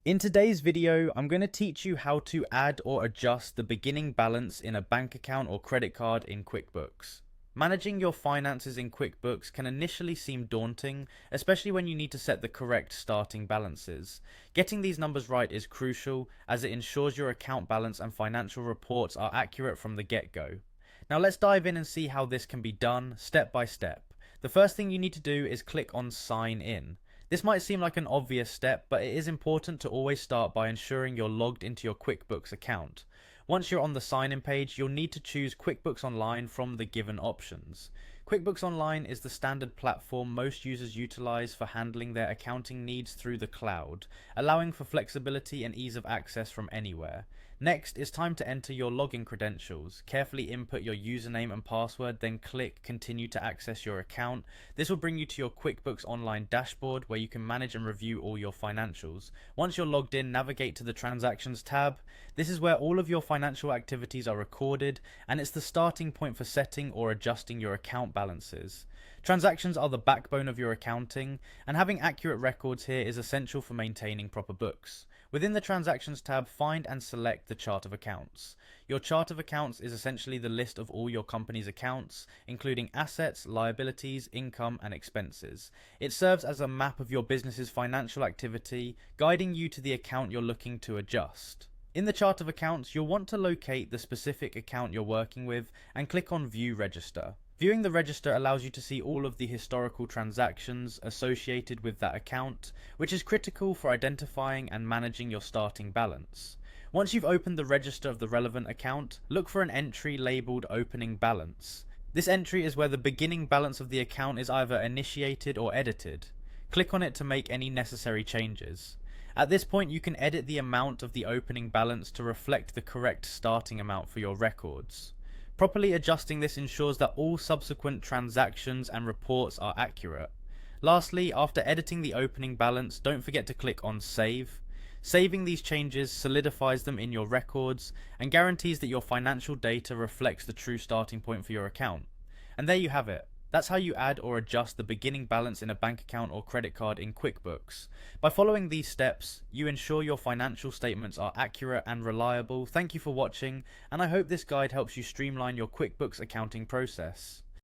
In today's video, I'm going to teach you how to add or adjust the beginning balance in a bank account or credit card in QuickBooks. Managing your finances in QuickBooks can initially seem daunting, especially when you need to set the correct starting balances. Getting these numbers right is crucial, as it ensures your account balance and financial reports are accurate from the get-go. Now let's dive in and see how this can be done step by step. The first thing you need to do is click on Sign In. This might seem like an obvious step, but it is important to always start by ensuring you're logged into your QuickBooks account. Once you're on the sign-in page, you'll need to choose QuickBooks Online from the given options. QuickBooks Online is the standard platform most users utilize for handling their accounting needs through the cloud, allowing for flexibility and ease of access from anywhere. Next, it's time to enter your login credentials. Carefully input your username and password, then click Continue to access your account. This will bring you to your QuickBooks Online dashboard where you can manage and review all your financials. Once you're logged in, navigate to the Transactions tab. This is where all of your financial activities are recorded, and it's the starting point for setting or adjusting your account balances. Transactions are the backbone of your accounting, and having accurate records here is essential for maintaining proper books. Within the Transactions tab, find and select the Chart of Accounts. Your Chart of Accounts is essentially the list of all your company's accounts, including assets, liabilities, income, and expenses. It serves as a map of your business's financial activity, guiding you to the account you're looking to adjust. In the Chart of Accounts, you'll want to locate the specific account you're working with and click on View Register. Viewing the register allows you to see all of the historical transactions associated with that account, which is critical for identifying and managing your starting balance. Once you've opened the register of the relevant account, look for an entry labeled Opening Balance. This entry is where the beginning balance of the account is either initiated or edited. Click on it to make any necessary changes. At this point, you can edit the amount of the opening balance to reflect the correct starting amount for your records. Properly adjusting this ensures that all subsequent transactions and reports are accurate. Lastly, after editing the opening balance, don't forget to click on Save. Saving these changes solidifies them in your records and guarantees that your financial data reflects the true starting point for your account. And there you have it. That's how you add or adjust the beginning balance in a bank account or credit card in QuickBooks. By following these steps, you ensure your financial statements are accurate and reliable. Thank you for watching, and I hope this guide helps you streamline your QuickBooks accounting process.